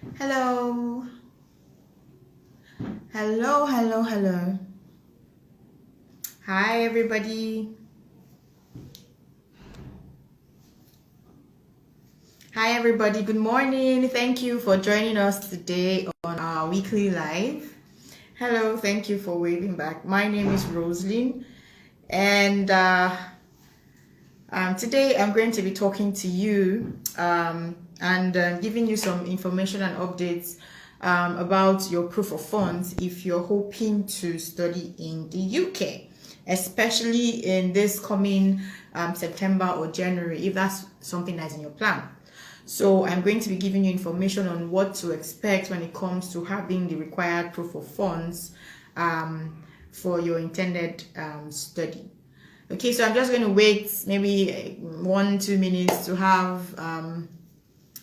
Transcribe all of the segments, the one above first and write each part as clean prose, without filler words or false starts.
Hello. Hello, hello, hello. Hi, everybody. Hi, everybody. Good morning. Thank you for joining us today on our weekly live. Hello, thank you for waving back. My name is Roslyn, and today I'm going to be talking to you and giving you some information and updates about your proof of funds if you're hoping to study in the UK, especially in this coming September or January, if that's something that's in your plan. So I'm going to be giving you information on what to expect when it comes to having the required proof of funds for your intended study. Okay, so I'm just going to wait maybe 1-2 minutes to have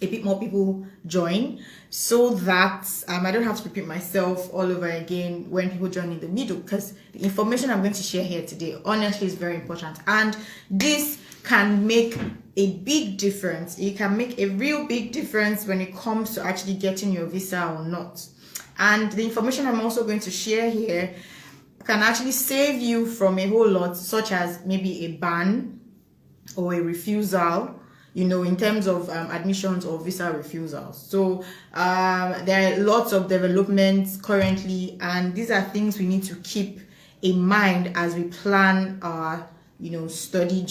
a bit more people join, so that I don't have to repeat myself all over again when people join in the middle, because the information I'm going to share here today honestly is very important, and this can make a big difference. It can make a real big difference when it comes to actually getting your visa or not. And the information I'm also going to share here can actually save you from a whole lot, such as maybe a ban or a refusal, in terms of admissions or visa refusals. So there are lots of developments currently, and these are things we need to keep in mind as we plan our study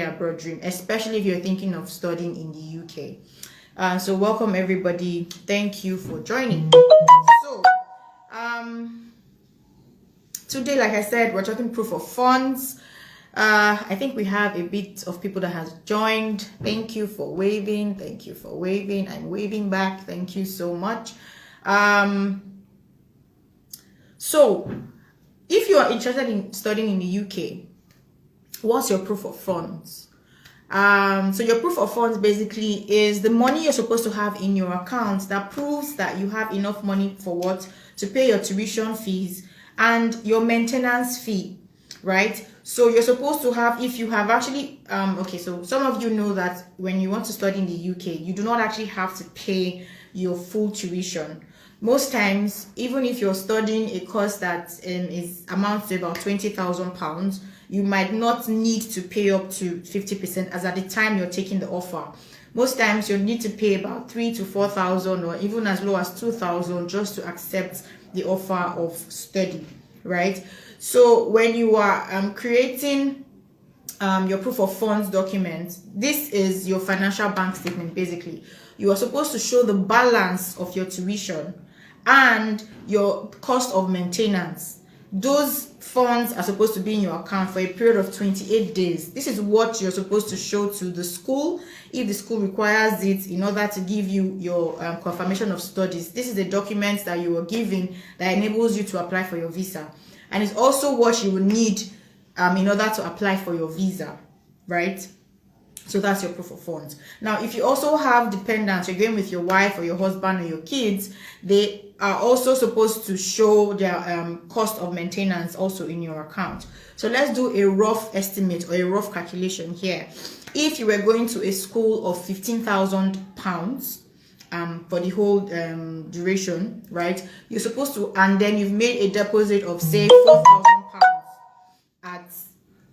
abroad dream, especially if you're thinking of studying in the UK. So welcome everybody, thank you for joining. So today, like I said, we're talking proof of funds. I think we have a bit of people that has joined. Thank you for waving. Thank you for waving. I'm waving back. Thank you so much. So if you are interested in studying in the UK, what's your proof of funds? So your proof of funds basically is the money you're supposed to have in your account that proves that you have enough money for what? To pay your tuition fees and your maintenance fee, right? So you're supposed to have, if you have actually, okay, so some of you know that when you want to study in the UK, you do not actually have to pay your full tuition. Most times, even if you're studying a course that amounts to about £20,000, you might not need to pay up to 50%, as at the time you're taking the offer. Most times you need to pay about 3,000 to 4,000 or even as low as 2,000 just to accept the offer of study, right? So when you are creating your proof of funds document, this is your financial bank statement. Basically, you are supposed to show the balance of your tuition and your cost of maintenance. Those funds are supposed to be in your account for a period of 28 days. This is what you're supposed to show to the school if the school requires it in order to give you your confirmation of studies. This is the document that you were given that enables you to apply for your visa, and it's also what you will need in order to apply for your visa, right? So that's your proof of funds. Now, if you also have dependents, you're going with your wife or your husband or your kids, they are also supposed to show their cost of maintenance also in your account. So let's do a rough estimate or a rough calculation here. If you were going to a school of £15,000 for the whole duration, right? You're supposed to, and then you've made a deposit of say £4,000 at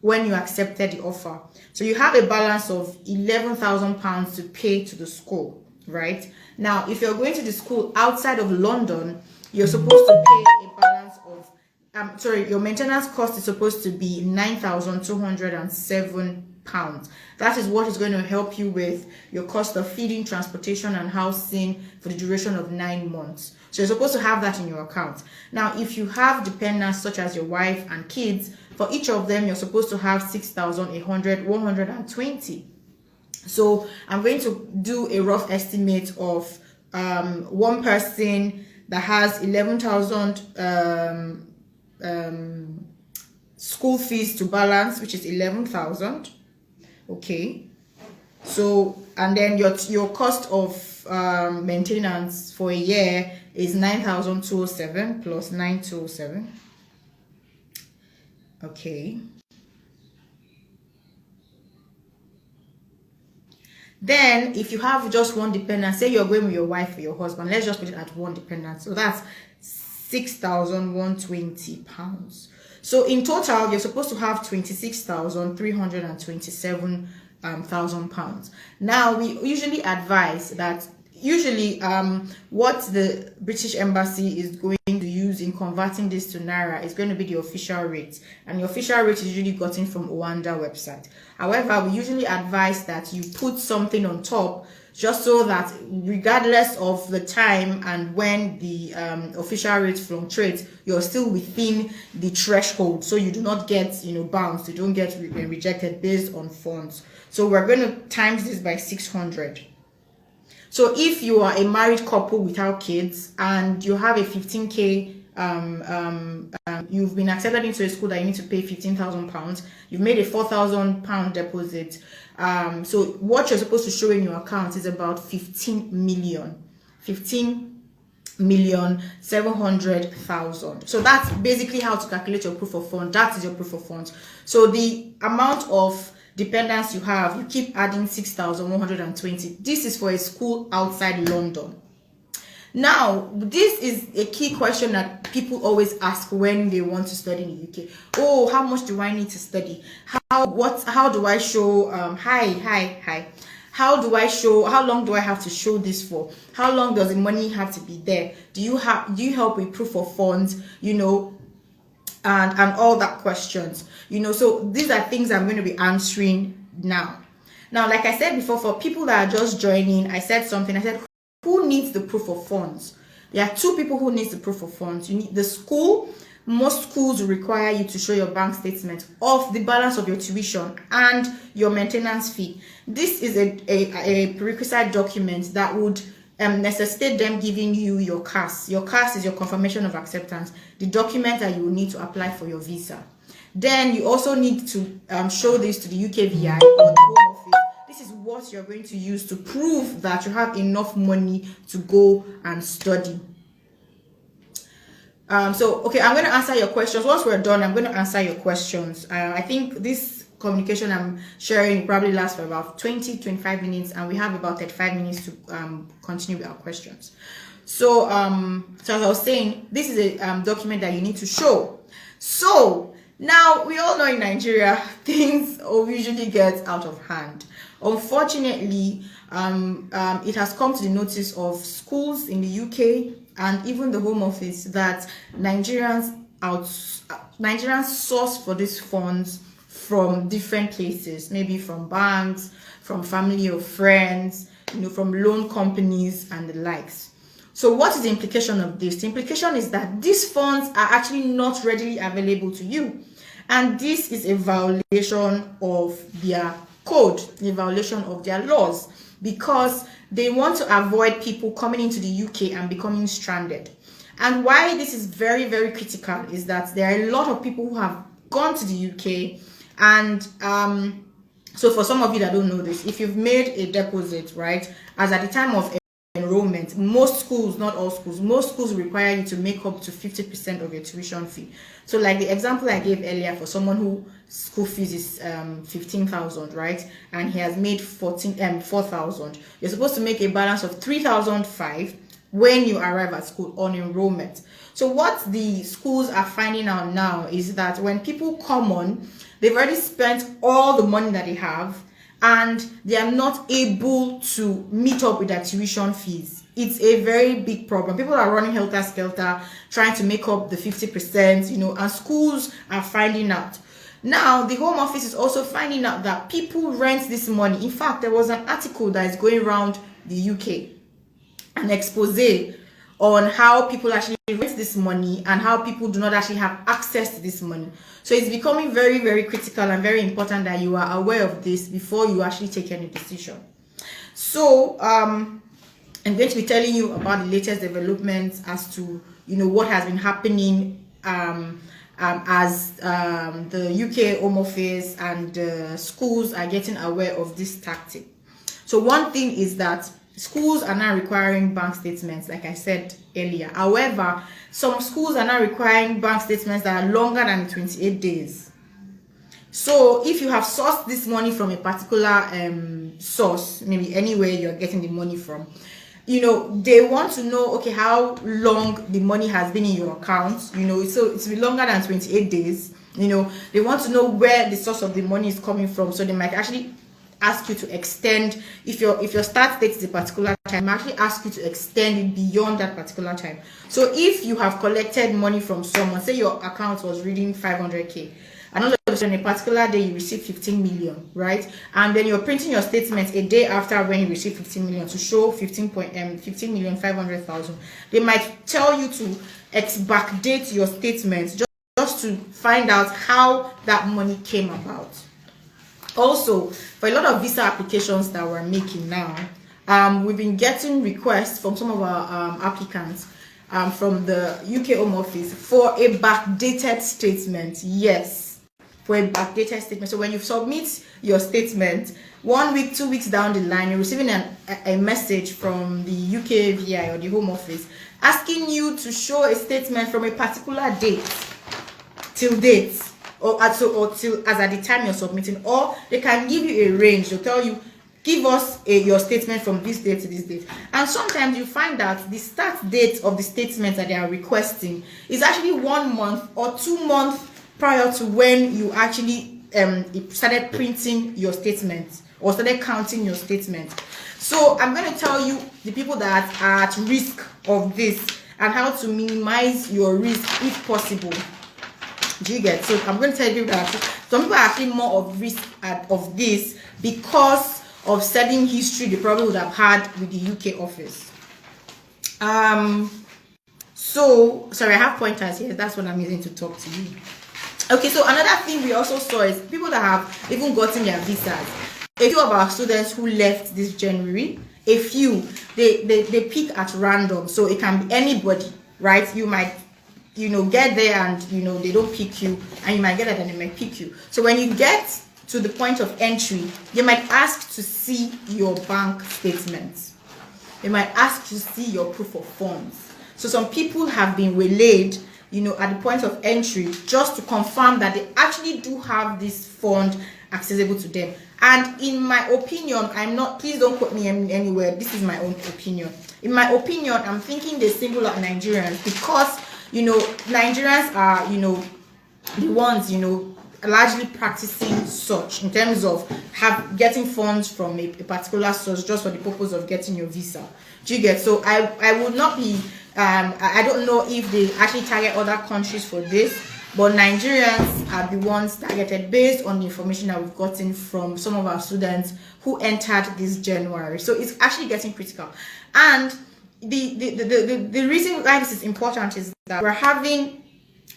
when you accepted the offer. So you have a balance of £11,000 to pay to the school, right? Now, if you're going to the school outside of London, you're supposed to pay a balance of, your maintenance cost is supposed to be £9,207. That is what is going to help you with your cost of feeding, transportation, and housing for the duration of 9 months. So you're supposed to have that in your account. Now, if you have dependents such as your wife and kids, for each of them, you're supposed to have 120. So I'm going to do a rough estimate of one person that has 11,000 school fees to balance, which is 11,000. Okay. So, and then your cost of maintenance for a year is 9,207 plus 9,207. Okay. Then if you have just one dependent, say you're going with your wife or your husband, let's just put it at one dependent. So that's £6,120. So in total, you're supposed to have £26,327,000. Now we usually advise that what the British Embassy is going to use in converting this to Naira is going to be the official rate, and the official rate is usually gotten from Oanda website. However, we usually advise that you put something on top, just so that regardless of the time and when the official rate fluctuates, you're still within the threshold, so you do not get bounced, you don't get rejected based on funds. So we're going to times this by 600. So if you are a married couple without kids and you have a 15k, you've been accepted into a school that you need to pay £15,000, you've made a £4,000 deposit. So what you're supposed to show in your account is about 15,700,000. So that's basically how to calculate your proof of fund. That is your proof of funds. So the amount of dependents you have, you keep adding 6,120. This is for a school outside London. Now, this is a key question that people always ask when they want to study in the UK. Oh, how much do I need to study? How do I show how long do I have to show this for? How long does the money have to be there? Do you help with proof of funds, and all that questions, so these are things I'm going to be answering now. Like I said before, for people that are just joining, I said, who needs the proof of funds? There are two people who needs the proof of funds. You need the school. Most schools will require you to show your bank statement of the balance of your tuition and your maintenance fee. This is a prerequisite document that would necessitate them giving you your CAS. Your CAS is your confirmation of acceptance, the document that you will need to apply for your visa. Then you also need to show this to the UKVI or the Home Office. This is what you're going to use to prove that you have enough money to go and study. Okay, I'm going to answer your questions. Once we're done, I'm going to answer your questions. I think this communication I'm sharing probably lasts for about 20-25 minutes, and we have about 35 minutes to continue with our questions. So as I was saying, this is a document that you need to show. So now we all know in Nigeria things usually get out of hand. Unfortunately, it has come to the notice of schools in the UK and even the Home Office that Nigerians source for these funds from different places, maybe from banks, from family or friends, from loan companies and the likes. So what is the implication of this? The implication is that these funds are actually not readily available to you. And this is a violation of their code, a violation of their laws, because they want to avoid people coming into the UK and becoming stranded. And why this is very, very critical is that there are a lot of people who have gone to the UK, and so for some of you that don't know this, if you've made a deposit, right, as at the time of enrollment, most schools, not all schools, most schools require you to make up to 50% of your tuition fee. So like the example I gave earlier, for someone who school fees is 15,000, right, and he has made 4,000, you're supposed to make a balance of 3,005 when you arrive at school on enrollment. So what the schools are finding out now is that when people come on, they've already spent all the money that they have, and they are not able to meet up with their tuition fees. It's a very big problem. People are running helter-skelter, trying to make up the 50%, and schools are finding out. Now, the Home Office is also finding out that people rent this money. In fact, there was an article that is going around the UK, an expose on how people actually rent this money and how people do not actually have access to this money. So it's becoming very, very critical and very important that you are aware of this before you actually take any decision. So I'm going to be telling you about the latest developments as to what has been happening as the UK Home Office and schools are getting aware of this tactic. So one thing is that schools are now requiring bank statements, like I said earlier. However, some schools are now requiring bank statements that are longer than 28 days. So if you have sourced this money from a particular source, maybe anywhere you're getting the money from, they want to know, okay, how long the money has been in your account, so it's been longer than 28 days. They want to know where the source of the money is coming from, so they might actually ask you to extend. If your start date is a particular time, actually ask you to extend it beyond that particular time. So if you have collected money from someone, say your account was reading 500k, and all of a sudden, a particular day you receive 15 million, right? And then you're printing your statement a day after when you receive 15 million to show 15,500,000. They might tell you to backdate your statement just to find out how that money came about. Also, for a lot of visa applications that we're making now, we've been getting requests from some of our applicants from the UK Home Office for a backdated statement. Yes, for a backdated statement. So when you submit your statement, 1 week, 2 weeks down the line, you're receiving a message from the UK VI or the Home Office asking you to show a statement from a particular date till date, or till as at the time you're submitting, or they can give you a range. They'll tell you, give us your statement from this date to this date. And sometimes you find that the start date of the statement that they are requesting is actually 1 month or 2 months prior to when you actually started printing your statement or started counting your statement. So I'm going to tell you the people that are at risk of this and how to minimize your risk if possible. Do you get? So I'm going to tell you that some people are actually more of risk of this because of certain history they probably would have had with the UK office. So sorry, I have pointers here. That's what I'm using to talk to you. Okay, so another thing we also saw is people that have even gotten their visas. A few of our students who left this January, a few, they pick at random. So it can be anybody, right? You might, get there and, they don't pick you, and you might get it and they might pick you. So when you get to the point of entry, they might ask to see your bank statements. They might ask to see your proof of funds. So some people have been waylaid, at the point of entry, just to confirm that they actually do have this fund accessible to them. And in my opinion, please don't quote me anywhere, this is my own opinion. In my opinion, I'm thinking they single out Nigerians because, Nigerians are, the ones, largely practicing such in terms of getting funds from a particular source just for the purpose of getting your visa. Do you get? So I would not be, I don't know if they actually target other countries for this, but Nigerians are the ones targeted based on the information that we've gotten from some of our students who entered this January. So it's actually getting critical. And the reason why this is important is that we're having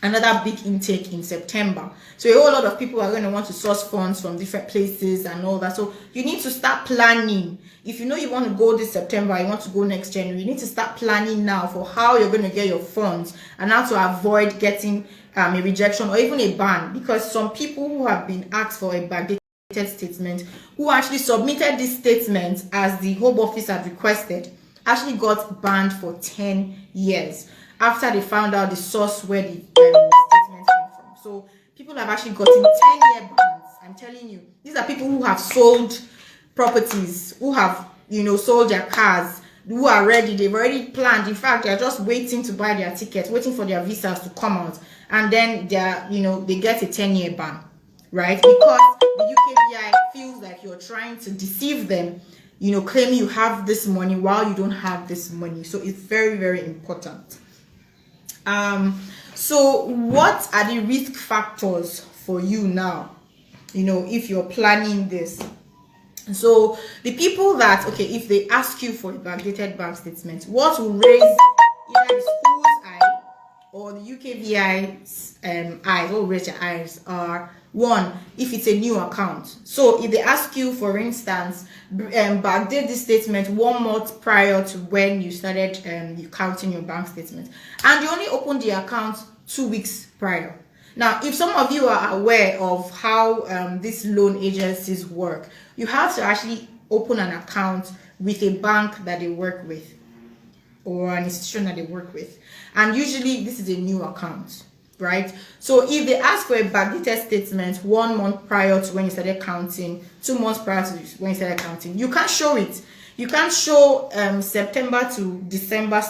another big intake in September. So a whole lot of people are going to want to source funds from different places and all that. So you need to start planning. If you know you want to go this September, you want to go next January, you need to start planning now for how you're going to get your funds and how to avoid getting a rejection or even a ban. Because some people who have been asked for a backdated statement, who actually submitted this statement as the Home Office had requested, actually got banned for 10 years. After they found out the source where the statement came from. So people have actually gotten 10-year bans. I'm telling you, these are people who have sold properties, who have, sold their cars, who are ready. They've already planned. In fact, they're just waiting to buy their tickets, waiting for their visas to come out. And then they get a 10-year ban, right? Because the UKVI feels like you're trying to deceive them, claiming you have this money while you don't have this money. So it's very, very important. So what are the risk factors for you now, if you're planning this? So the people that, if they ask you for a backdated bank statement, what will raise either the school's eye or the UKVI's eyes, what will raise their eyes are, one, if it's a new account. So if they ask you, for instance, backdate this statement 1 month prior to when you started counting your bank statement, and you only opened the account 2 weeks prior. Now, if some of you are aware of how these loan agencies work, you have to actually open an account with a bank that they work with or an institution that they work with. And usually this is a new account, right? So if they ask for a backdated statement 1 month prior to when you started counting, 2 months prior to when you started counting, you can't show it. You can't show September to December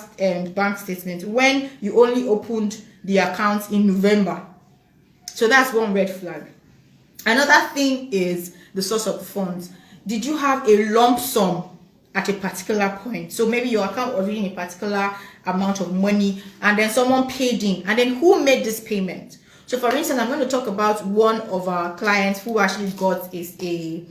bank statement when you only opened the account in November. So that's one red flag. Another thing is the source of the funds. Did you have a lump sum at a particular point? So maybe your account was in a particular amount of money and then someone paid in, and then who made this payment? So for instance, I'm going to talk about one of our clients who actually got a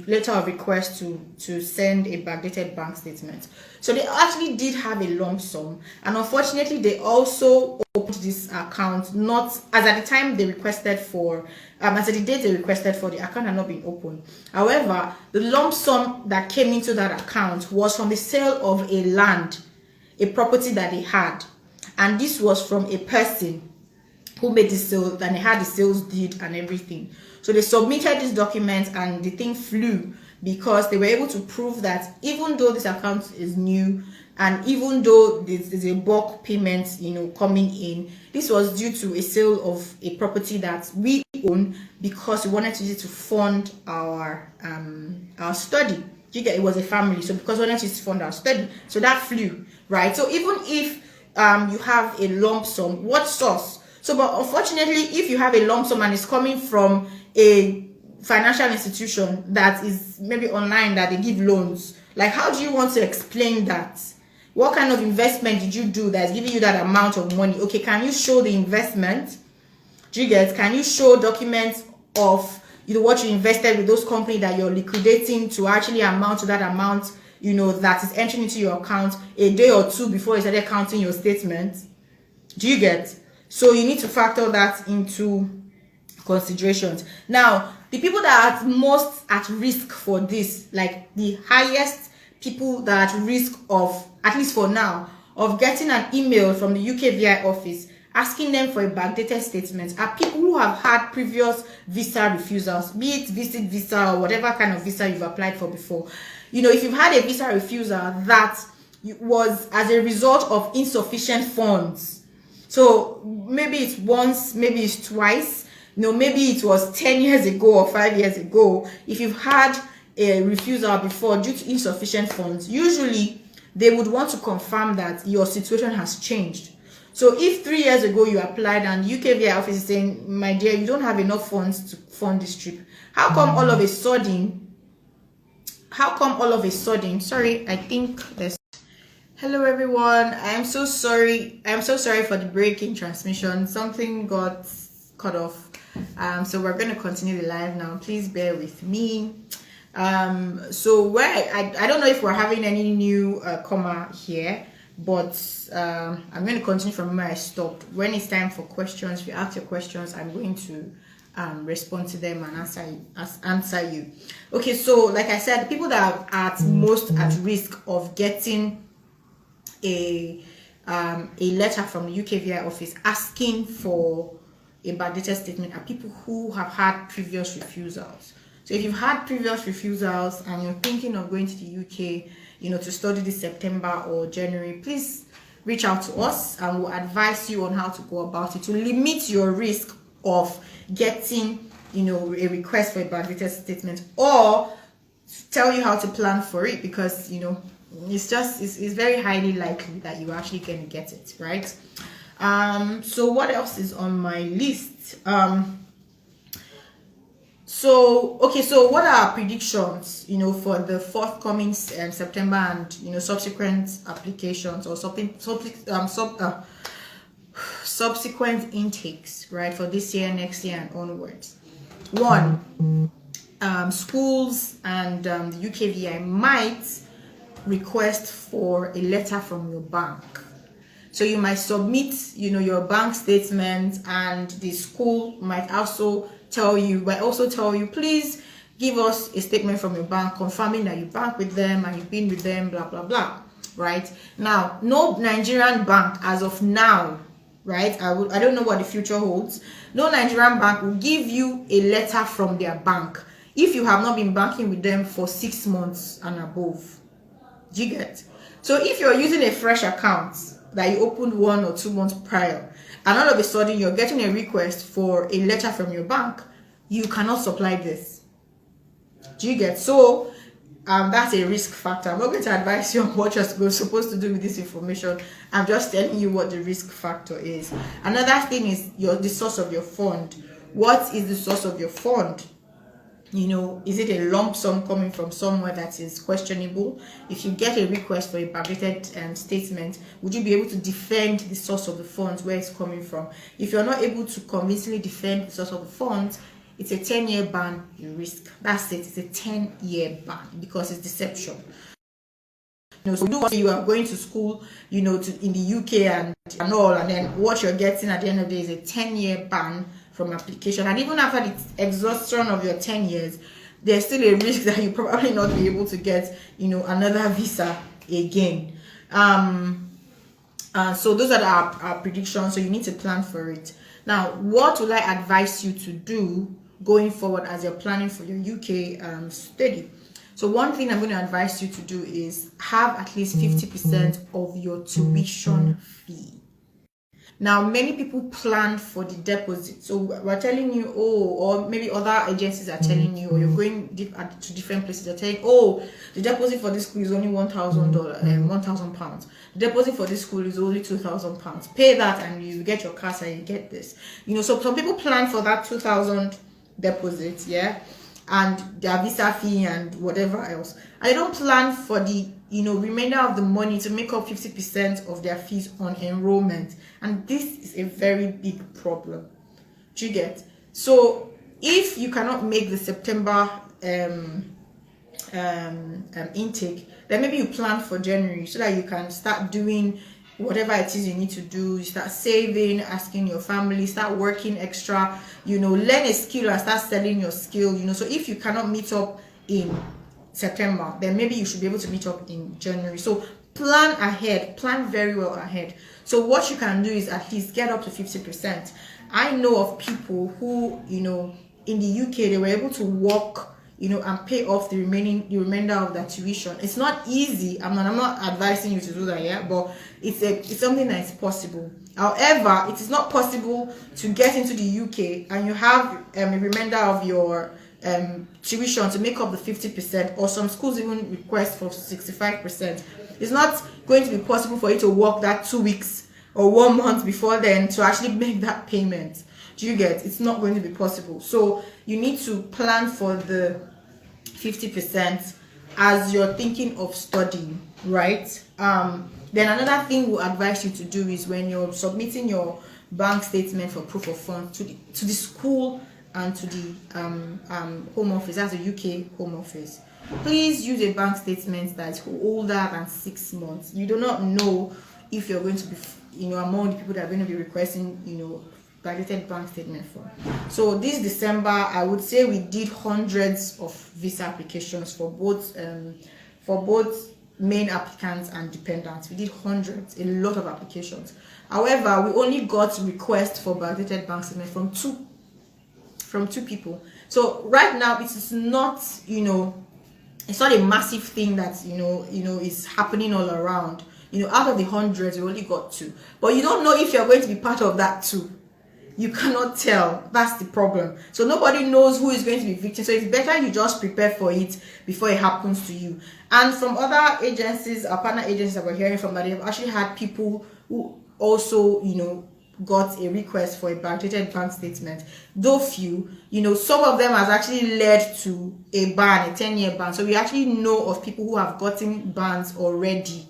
letter of request to send a backdated bank statement. So they actually did have a lump sum, and unfortunately they also opened this account not as at the time they requested for, as at the date they requested for, the account had not been opened. However, the lump sum that came into that account was from the sale of a land, a property that they had, and this was from a person who made the sale, and they had the sales deed and everything. So they submitted these documents and the thing flew, because they were able to prove that even though this account is new and even though there's a bulk payment, coming in, this was due to a sale of a property that we own because we wanted to use it to fund our study. You get, it was a family, so because we wanted to use it to fund our study, so that flew, right? So even if you have a lump sum, what source? So, but unfortunately, if you have a lump sum and it's coming from a financial institution that is maybe online, that they give loans, like, how do you want to explain that? What kind of investment did you do that's giving you that amount of money? Okay, can you show the investment? Do you get? Can you show documents of what you invested with those companies that you're liquidating to actually amount to that amount, that is entering into your account a day or two before you started counting your statement? Do you get? So you need to factor that into considerations. Now, the people that are most at risk for this, like the highest people that are at risk of, at least for now, of getting an email from the UKVI office asking them for a backdated statement, are people who have had previous visa refusals, be it visit visa or whatever kind of visa you've applied for before. If you've had a visa refusal that was as a result of insufficient funds, so maybe it's once, maybe it's twice, maybe it was 10 years ago or 5 years ago. If you've had a refusal before due to insufficient funds, usually they would want to confirm that your situation has changed. So if 3 years ago you applied and the UKVI office is saying, my dear, you don't have enough funds to fund this trip, how come all of a sudden, sorry, I think there's, hello everyone, I'm so sorry for the break in transmission. Something got cut off, so we're going to continue the live now. Please bear with me. So where I don't know if we're having any new comma here, but I'm going to continue from where I stopped. When it's time for questions, if you ask your questions, I'm going to respond to them and answer you. Okay, so like I said, the people that are most at risk of getting a letter from the UKVI office asking for a backdated statement are people who have had previous refusals. So if you've had previous refusals and you're thinking of going to the UK, to study this September or January, please reach out to us and we'll advise you on how to go about it to limit your risk of getting, a request for a backdated statement, or tell you how to plan for it, because, it's very highly likely that you're actually going to get it, right? So what else is on my list? So what are our predictions, for the forthcoming September and, subsequent applications or subsequent intakes, right, for this year, next year, and onwards? One, schools and the UKVI might request for a letter from your bank. So you might submit, your bank statement, and the school might also tell you, please give us a statement from your bank confirming that you bank with them and you've been with them, blah, blah, blah, right? Now, no Nigerian bank as of now, right? I don't know what the future holds. No Nigerian bank will give you a letter from their bank if you have not been banking with them for 6 months and above. Do you get? So if you're using a fresh account, that you opened 1 or 2 months prior, and all of a sudden you're getting a request for a letter from your bank, you cannot supply this. Do you get? So that's a risk factor. I'm not going to advise you on what you're supposed to do with this information. I'm just telling you what the risk factor is. Another thing is the source of your fund. What is the source of your fund? Is it a lump sum coming from somewhere that is questionable? If you get a request for a backdated statement, would you be able to defend the source of the funds, where it's coming from? If you're not able to convincingly defend the source of the funds, it's a 10-year ban you risk. That's it. It's a 10-year ban because it's deception. So you are going to school, in the UK and all, and then what you're getting at the end of the day is a 10-year ban from application. And even after the exhaustion of your 10 years, there's still a risk that you probably not be able to get, another visa again. So those are our predictions. So you need to plan for it. Now, what will I advise you to do going forward as you're planning for your UK study? So one thing I'm going to advise you to do is have at least 50% of your tuition fee. Now, many people plan for the deposit. So we're telling you, or maybe other agencies are telling you, or you're going to different places, they're telling, the deposit for this school is only $1,000, £1,000. The deposit for this school is only £2,000. Pay that and you get your CASA and you get this. So some people plan for that 2,000 deposit, yeah, and their visa fee and whatever else. And they don't plan for the remainder of the money to make up 50% of their fees on enrollment. And this is a very big problem. Do you get? So if you cannot make the September intake, then maybe you plan for January so that you can start doing whatever it is you need to do. You start saving, asking your family, start working extra, learn a skill and start selling your skill. So if you cannot meet up in September, then maybe you should be able to meet up in January. So plan ahead, plan very well ahead. So what you can do is at least get up to 50%. I know of people who, in the UK, they were able to work, and pay off the remainder of that tuition. It's not easy. I'm not advising you to do that, yeah, but it's something that is possible. However, it is not possible to get into the UK and you have a remainder of your tuition to make up the 50%, or some schools even request for 65%. It's not going to be possible for you to work that 2 weeks or 1 month before then to actually make that payment. Do you get? It's not going to be possible. So you need to plan for the 50% as you're thinking of studying, right? Then another thing we'll advise you to do is when you're submitting your bank statement for proof of funds to the school and to the home office, that's the UK home office, please use a bank statement that's older than 6 months. You do not know if you're going to be, among the people that are going to be requesting, validated bank statement for. So this December, I would say we did hundreds of visa applications for both main applicants and dependents. We did hundreds, a lot of applications. However, we only got requests for validated bank statement from two people. So right now, it is not, it's not a massive thing that is happening all around. Out of the hundreds, we only got 2. But you don't know if you're going to be part of that 2. You cannot tell. That's the problem. So nobody knows who is going to be victim. So it's better you just prepare for it before it happens to you. And from other agencies, our partner agencies that we're hearing from, that they've actually had people who also, got a request for a backdated bank statement. Though few, some of them has actually led to a ban, a 10-year ban. So we actually know of people who have gotten bans already.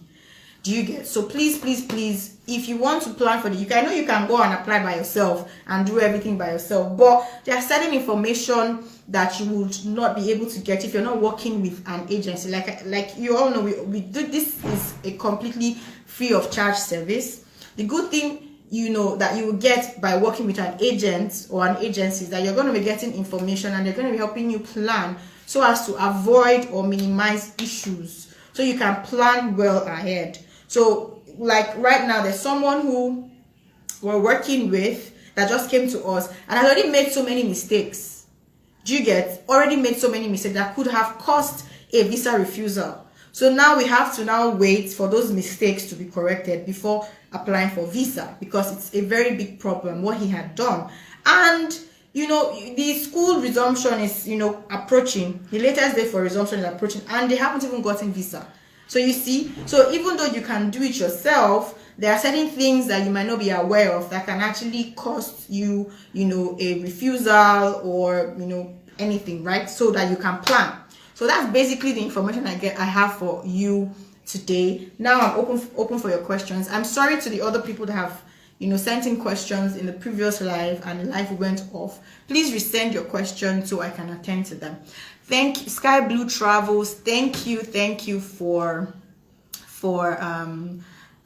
Do you get? So please, if you want to plan for I know you can go and apply by yourself and do everything by yourself, but there are certain information that you would not be able to get if you're not working with an agency. Like you all know, we do this is a completely free of charge service. The good thing that you will get by working with an agent or an agency is that you're going to be getting information and they're going to be helping you plan so as to avoid or minimize issues, so you can plan well ahead. So like right now, there's someone who we're working with that just came to us and has already made so many mistakes. Do you get? Already made so many mistakes that could have caused a visa refusal. So now we have to now wait for those mistakes to be corrected before applying for visa, because it's a very big problem what he had done. And you know, the school resumption is, you know, approaching. The latest day for resumption is approaching, and they haven't even gotten visa. So you see, so even though you can do it yourself, there are certain things that you might not be aware of that can actually cost you, you know, a refusal or, you know, anything, right? So that you can plan. So that's basically the information I have for you today. Now I'm open for your questions. I'm sorry to the other people that have, you know, sent in questions in the previous live and the live went off. Please resend your questions so I can attend to them. Thank you, Sky Blue Travels. Thank you for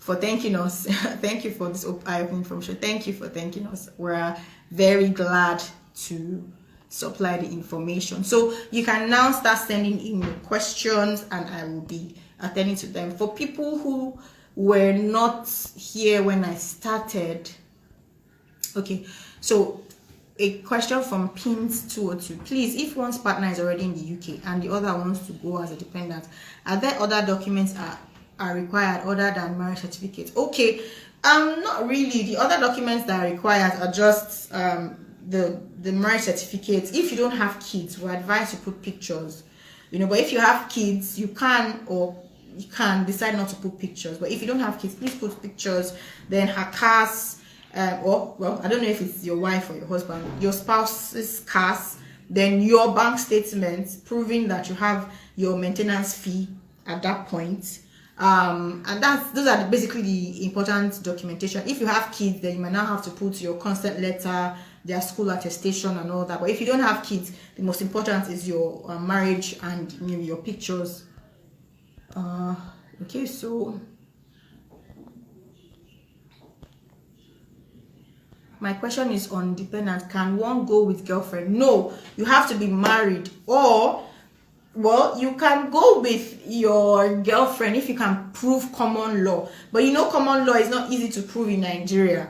thanking us. Thank you for this eye-opening information. Thank you for thanking us. We're very glad to supply the information. So you can now start sending in your questions and I will be attending to them. For people who were not here when I started, okay, so a question from Pins 202. Please, if one's partner is already in the UK and the other wants to go as a dependent, are there other documents are required other than marriage certificate? Okay, not really. The other documents that are required are just the marriage certificate. If you don't have kids, we advise you put pictures, you know, but if you have kids, you can decide not to put pictures. But if you don't have kids, please put pictures. Then her cars, or well, I don't know if it's your wife or your husband, your spouse's cars, then your bank statements proving that you have your maintenance fee at that point. And those are basically the important documentation. If you have kids, then you might now have to put your consent letter, their school attestation and all that. But if you don't have kids, the most important is your marriage and, you know, your pictures. Okay, so my question is on dependent. Can one go with girlfriend? No, you have to be married, or well, you can go with your girlfriend if you can prove common law. But you know, common law is not easy to prove in Nigeria.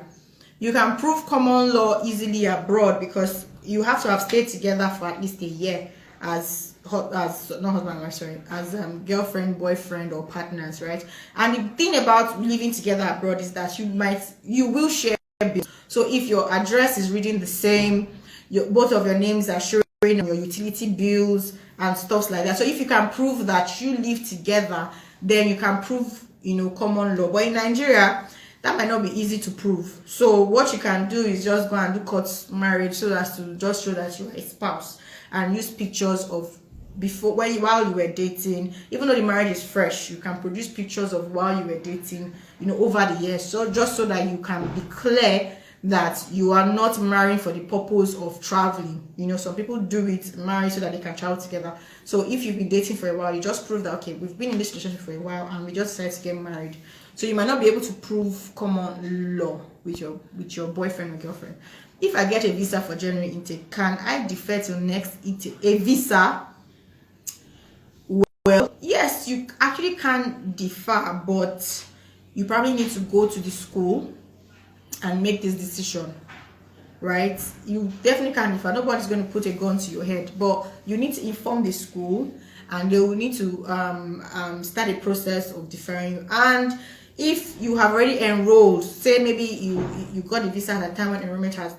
You can prove common law easily abroad because you have to have stayed together for at least a year as girlfriend, boyfriend, or partners, right? And the thing about living together abroad is that you will share bills. So if your address is reading the same, both of your names are showing on your utility bills and stuff like that. So if you can prove that you live together, then you can prove, you know, common law. But in Nigeria, that might not be easy to prove. So what you can do is just go and do court marriage so as to just show that you're a spouse, and use pictures of while you were dating. Even though the marriage is fresh, you can produce pictures of while you were dating, you know, over the years. So just so that you can be clear that you are not marrying for the purpose of traveling. You know, some people do it, marry so that they can travel together. So if you've been dating for a while, you just prove that, okay, we've been in this relationship for a while and we just decided to get married. So you might not be able to prove common law with your boyfriend or girlfriend. If I get a visa for January intake, can I defer till next intake? A visa? Well, yes, you actually can defer, but you probably need to go to the school and make this decision, right? You definitely can defer. Nobody's going to put a gun to your head, but you need to inform the school, and they will need to start a process of deferring you. And if you have already enrolled, say maybe you got a visa at a time when enrollment has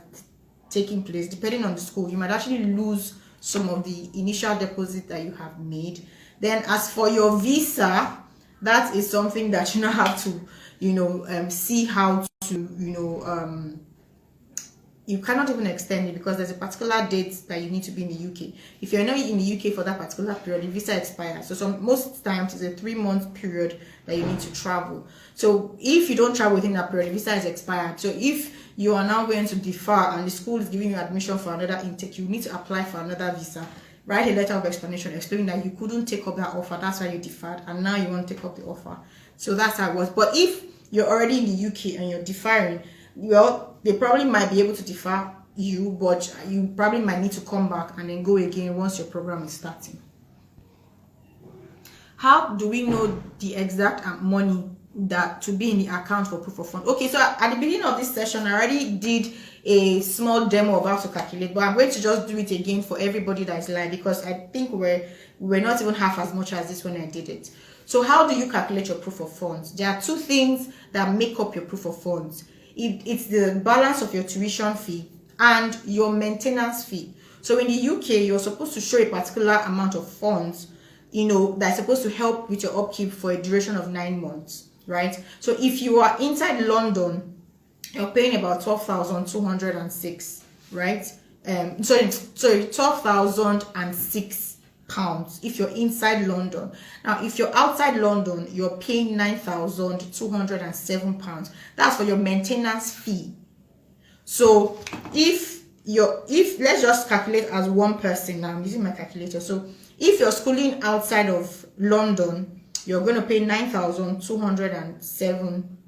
taken place, depending on the school, you might actually lose some of the initial deposit that you have made. Then as for your visa, that is something that you now have to, you know, see how to, you know, you cannot even extend it because there's a particular date that you need to be in the UK. If you're not in the UK for that particular period, the visa expires. So most times it's a 3-month period that you need to travel. So if you don't travel within that period, the visa is expired. So if you are now going to defer and the school is giving you admission for another intake, you need to apply for another visa. Write a letter of explanation explaining that you couldn't take up that offer, that's why you deferred, and now you want to take up the offer. So that's how it was. But if you're already in the UK and you're deferring, well, they probably might be able to defer you, but you probably might need to come back and then go again once your program is starting. How do we know the exact money that to be in the account for proof of fund? Okay, so at the beginning of this session, I already did a small demo of how to calculate, but I'm going to just do it again for everybody that is live because I think we're not even half as much as this when I did it. So how do you calculate your proof of funds? There are two things that make up your proof of funds. It's the balance of your tuition fee and your maintenance fee. So in the UK, you're supposed to show a particular amount of funds, that's supposed to help with your upkeep for a duration of 9 months, right? So if you are inside London, you're paying about 12,206, right? Sorry, 12,006 pounds if you're inside London. Now, if you're outside London, you're paying 9,207 pounds. That's for your maintenance fee. So if let's just calculate as one person now, I'm using my calculator. So if you're schooling outside of London, you're going to pay 9,207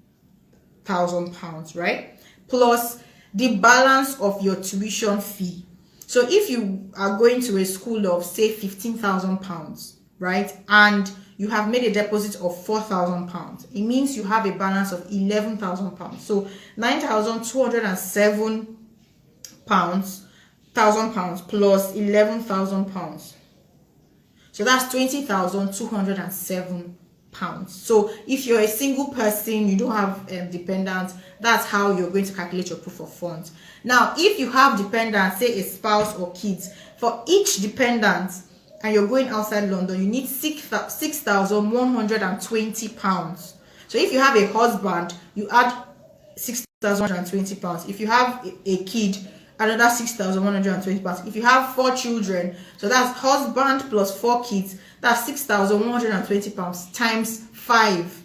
pounds, right? Plus the balance of your tuition fee. So if you are going to a school of say 15,000 pounds, right, and you have made a deposit of 4,000 pounds, it means you have a balance of 11,000 pounds. So 9,207 pounds plus 11,000 pounds. So that's 20,207 pounds. So if you're a single person, you don't have dependents, that's how you're going to calculate your proof of funds. Now, if you have dependents, say a spouse or kids, for each dependent, and you're going outside London, you need 6,120 pounds. So if you have a husband, you add 6,120 pounds. If you have a kid, another 6,120 pounds. If you have 4 children, so that's husband plus 4 kids, that's 6,120 pounds times 5,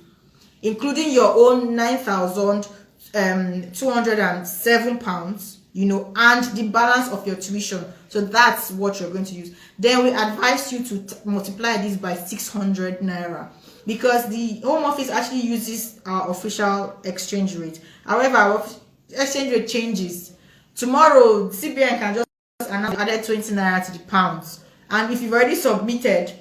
including your own 9,207 pounds, and the balance of your tuition. So that's what you're going to use. Then we advise you to multiply this by 600 naira, because the Home Office actually uses our official exchange rate. However, our exchange rate changes. Tomorrow, CBN can just announce added 20 naira to the pounds. And if you've already submitted,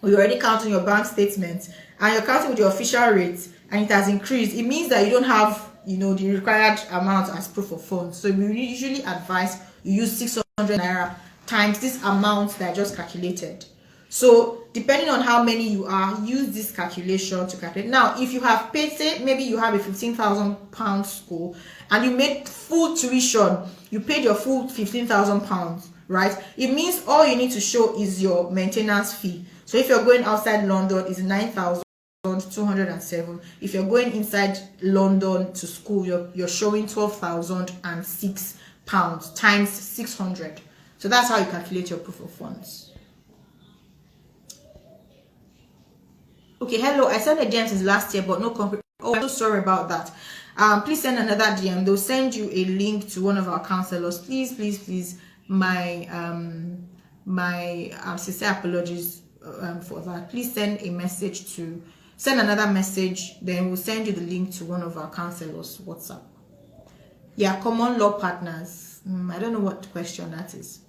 or you're already counting your bank statements, and you're counting with your official rate, and it has increased, it means that you don't have, the required amount as proof of funds. So we usually advise you use 600 naira times this amount that I just calculated. So depending on how many you are, use this calculation to calculate. Now, if you have paid, say maybe you have a 15,000 pound school and you made full tuition, you paid your full 15,000 pounds, right? It means all you need to show is your maintenance fee. So if you're going outside London, it's 9,207. If you're going inside London to school, you're showing 12,006 pounds times 600. So that's how you calculate your proof of funds. Okay, hello. I sent a DM since last year, but no concrete. Oh, I'm so sorry about that. Please send another DM. They'll send you a link to one of our counselors. Please. My sincere apologies for that. Please send another message. Then we'll send you the link to one of our counselors' WhatsApp. Yeah, common law partners. I don't know what question that is.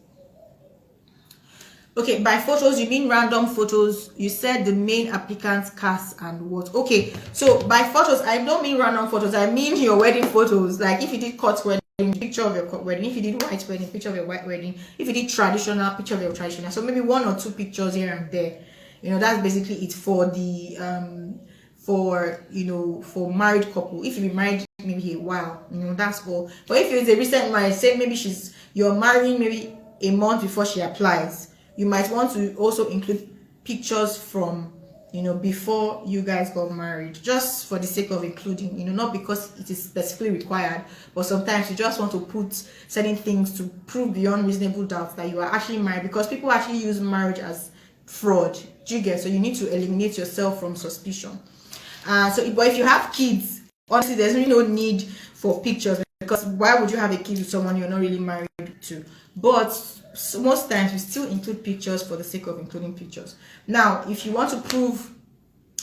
Okay, by photos, you mean random photos. You said the main applicant's cast and what? Okay, so by photos, I don't mean random photos. I mean your wedding photos. Like if you did court wedding, picture of your court wedding. If you did white wedding, picture of your white wedding. If you did traditional, picture of your traditional. So maybe 1 or 2 pictures here and there. That's basically it for the for married couple. If you be married maybe a while, that's all. But if it's a recent marriage, say maybe you're marrying maybe a month before she applies, you might want to also include pictures from before you guys got married, just for the sake of including, not because it is specifically required, but sometimes you just want to put certain things to prove beyond reasonable doubt that you are actually married, because people actually use marriage as fraud. Do you get? So you need to eliminate yourself from suspicion. But if you have kids, honestly, there's really no need for pictures, because why would you have a kid with someone you're not really married to? But most times we still include pictures for the sake of including pictures. Now, if you want to prove,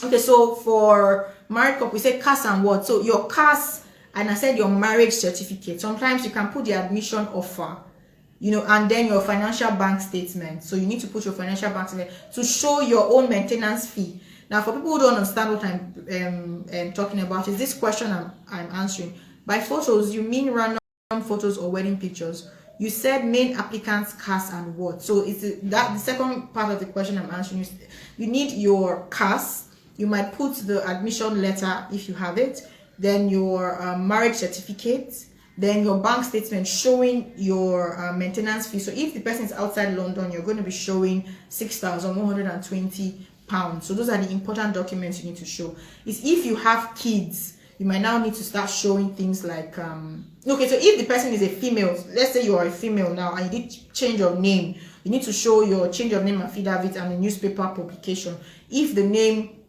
okay, so for married couple, we say CAS and what? So your CAS, and I said your marriage certificate. Sometimes you can put the admission offer, and then your financial bank statement. So you need to put your financial bank statement to show your own maintenance fee. Now, for people who don't understand what I'm talking about, is this question I'm answering. By photos, you mean random photos or wedding pictures? You said main applicant's CAS and what? So it's the second part of the question I'm answering. You need your CAS, you might put the admission letter if you have it, then your marriage certificate, then your bank statement showing your maintenance fee. So if the person is outside London, you're going to be showing £6,120. So those are the important documents you need to show. Is if you have kids, you might now need to start showing things like okay, so if the person is a female, let's say you are a female now and you did change your name, you need to show your change of name affidavit and a newspaper publication. If the name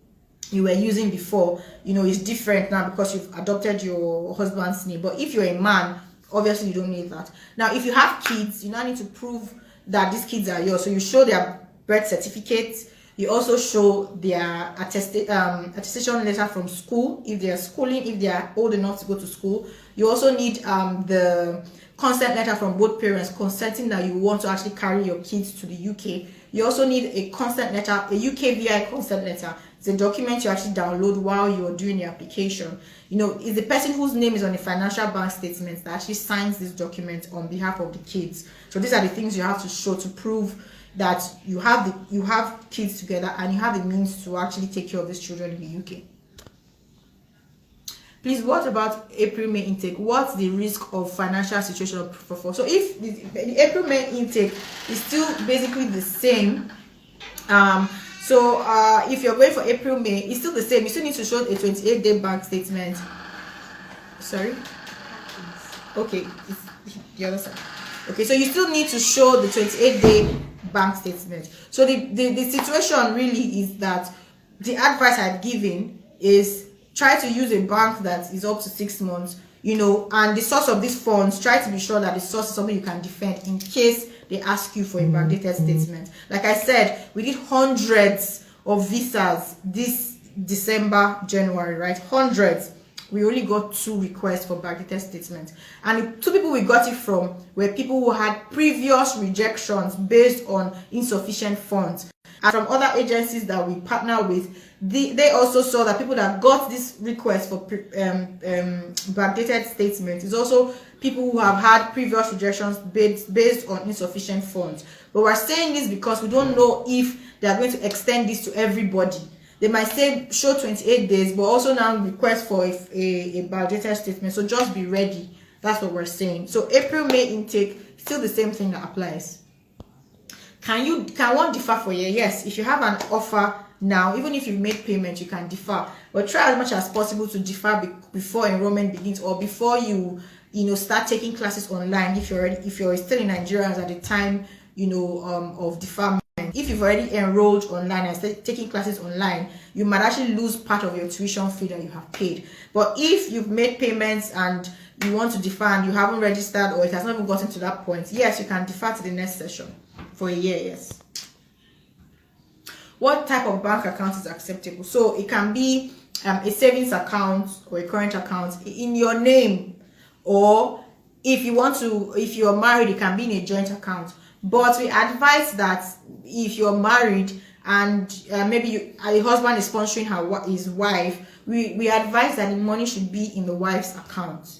you were using before, is different now because you've adopted your husband's name. But if you're a man, obviously you don't need that. Now, if you have kids, you now need to prove that these kids are yours. So you show their birth certificates. You also show their attestation letter from school, if they are schooling, if they are old enough to go to school. You also need the consent letter from both parents consenting that you want to actually carry your kids to the UK. You also need a consent letter, a UKVI consent letter. It's a document you actually download while you're doing the application. It's the person whose name is on the financial bank statements that actually signs this document on behalf of the kids. So these are the things you have to show to prove that you have kids together and you have the means to actually take care of these children in the UK. Please, what about April-May intake? What's the risk of financial situation of proof of funds? So if the April-May intake is still basically the same, if you're going for April-May, it's still the same. You still need to show a 28-day bank statement. Sorry? Okay, it's the other side. Okay, so you still need to show the 28-day bank statement. So the situation really is that the advice I've given is try to use a bank that is up to 6 months, and the source of these funds, try to be sure that the source is something you can defend in case they ask you for a backdated statement. Like I said, we did hundreds of visas this December, January, right? Hundreds. We only got 2 requests for backdated statements. And the 2 people we got it from were people who had previous rejections based on insufficient funds. And from other agencies that we partner with, they also saw that people that got this request for backdated statements is also people who have had previous rejections based on insufficient funds. But we're saying this because we don't know if they are going to extend this to everybody. They might say show 28 days, but also now request for a backdated statement. So just be ready. That's what we're saying. So April-May intake, still the same thing that applies. Can one defer for a year? Yes, if you have an offer now, even if you've made payment, you can defer. But try as much as possible to defer before enrollment begins, or before you start taking classes online. If you're still in Nigeria at the time of deferment. If you've already enrolled online and started taking classes online, you might actually lose part of your tuition fee that you have paid. But if you've made payments and you want to defer and you haven't registered, or it has not even gotten to that point, yes, you can defer to the next session for a year. Yes. What type of bank account is acceptable? So it can be a savings account or a current account in your name, or if you're married, it can be in a joint account. But we advise that if you're married and maybe a husband is sponsoring his wife, we advise that the money should be in the wife's account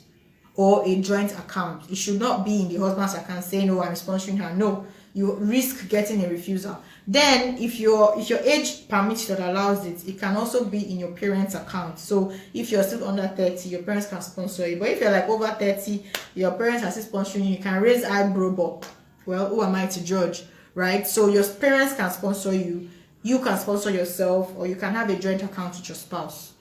or a joint account. It should not be in the husband's account saying, "No, I'm sponsoring her." No, you risk getting a refusal. Then if your age permits that allows it, it can also be in your parents' account. So if you're still under 30, your parents can sponsor you. But if you're like over 30, your parents are still sponsoring you, you can raise eyebrow, but well, who am I to judge, right? So your parents can sponsor you, you can sponsor yourself, or you can have a joint account with your spouse.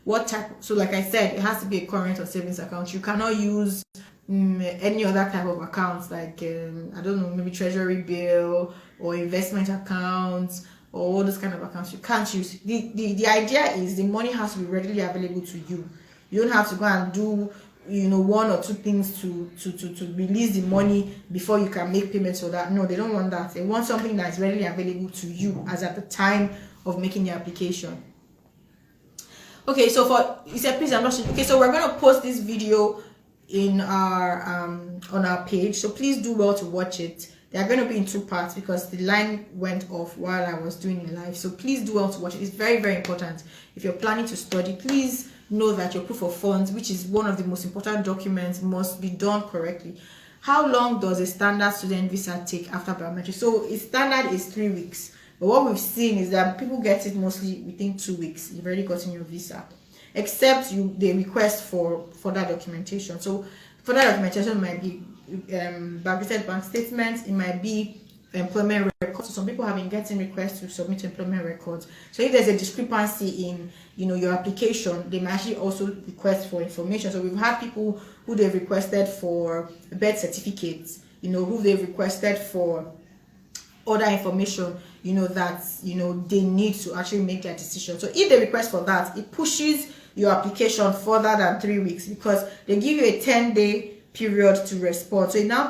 What type? So like I said, it has to be a current or savings account. You cannot use any other type of accounts like I don't know, maybe treasury bill or investment accounts or all those kind of accounts. You can't use. The idea is the money has to be readily available to you. You don't have to go and do 1 or 2 things to release the money before you can make payments for that. No, they don't want that. They want something that is readily available to you as at the time of making the application. Okay, so please, I'm not sure. Okay, so we're going to post this video in our on our page, so please do well to watch it. They are going to be in 2 parts because the line went off while I was doing it live. So please do well to watch it. It's very, very important. If you're planning to study, please know that your proof of funds, which is one of the most important documents, must be done correctly. How long does a standard student visa take after biometrics? So a standard is 3 weeks. But what we've seen is that people get it mostly within 2 weeks. You've already gotten your visa, except they request for further documentation. So further documentation might be backdated bank statements. It might be employment records. So some people have been getting requests to submit employment records. So if there's a discrepancy in your application, they might actually also request for information. So we've had people who they've requested for birth certificates, who they've requested for other information, that they need to actually make their decision. So if they request for that, it pushes your application further than 3 weeks, because they give you a 10-day period to respond. So it now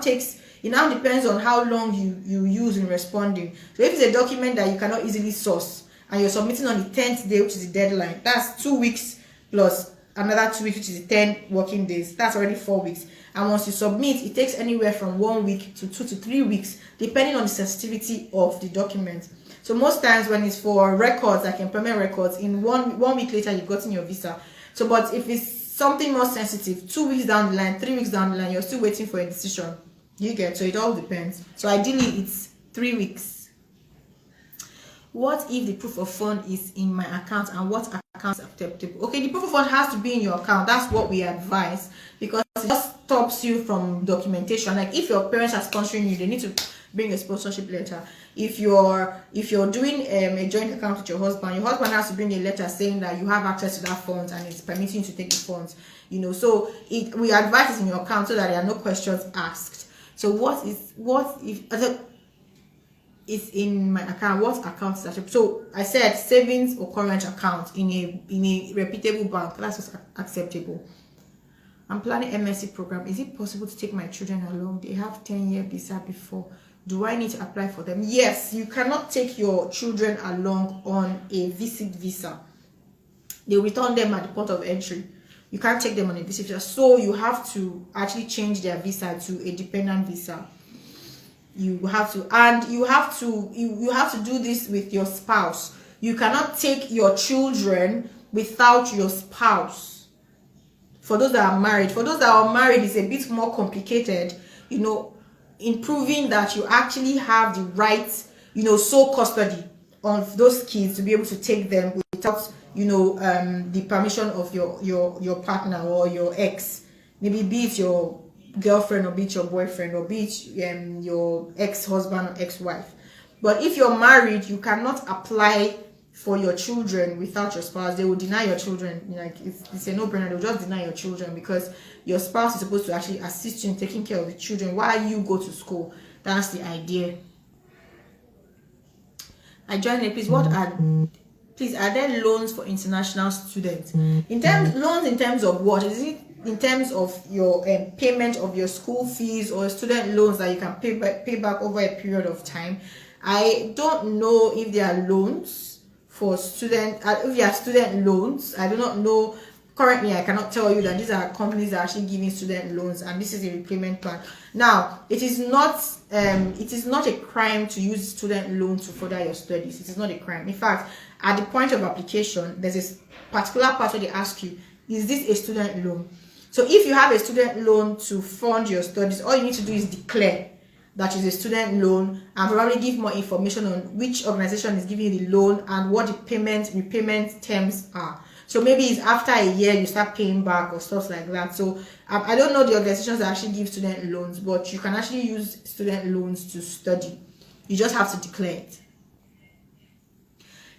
depends on how long you use in responding. So if it's a document that you cannot easily source and you're submitting on the 10th day, which is the deadline, that's 2 weeks plus another 2 weeks, which is 10 working days. That's already 4 weeks. And once you submit, it takes anywhere from 1 week to 2 to 3 weeks, depending on the sensitivity of the document. So most times when it's for records, like employment records, in one week later you've gotten your visa. So but if it's something more sensitive, 2 weeks down the line, 3 weeks down the line, you're still waiting for a decision. You get? So it all depends. So ideally it's 3 weeks. What if the proof of fund is in my account, and what account is acceptable? Okay, the proof of fund has to be in your account. That's what we advise, because it just stops you from documentation. Like if your parents are sponsoring you, they need to bring a sponsorship letter. If you're doing a joint account with your husband has to bring a letter saying that you have access to that funds and it's permitting you to take the funds. So we advise it in your account so that there are no questions asked. So what if is in my account? What account is that? So I said savings or current account in a reputable bank. That's just acceptable. I'm planning MSc program. Is it possible to take my children along? They have 10-year visa before. Do I need to apply for them? Yes, you cannot take your children along on a visit visa. They return them at the port of entry. You can't take them on a visit visa. So you have to actually change their visa to a dependent visa. You have to do this with your spouse. You cannot take your children without your spouse. For those that are married, it's a bit more complicated, in proving that you actually have the right, sole custody of those kids to be able to take them without, the permission of your partner or your ex. Maybe be it your girlfriend, or be it your boyfriend, or be it your ex-husband or ex-wife. But if you're married, you cannot apply for your children without your spouse. They will deny your children. Like it's a no-brainer. They'll just deny your children, because your spouse is supposed to actually assist you in taking care of the children while you go to school. That's the idea. I joined it. Please, are there loans for international students? Loans in terms of what? Is it in terms of your payment of your school fees, or student loans that you can pay back over a period of time? I don't know if there are loans for student. If there are student loans, I do not know. Currently, I cannot tell you that these are companies that are actually giving student loans, and this is a repayment plan. Now, it is not a crime to use student loans to further your studies. It is not a crime. In fact, at the point of application, there's a particular part where they ask you, is this a student loan? So if you have a student loan to fund your studies, all you need to do is declare that is a student loan, and probably give more information on which organization is giving you the loan and what the repayment terms are. So maybe it's after a year you start paying back or stuff like that. So I don't know the organizations that actually give student loans, but you can actually use student loans to study. You just have to declare it.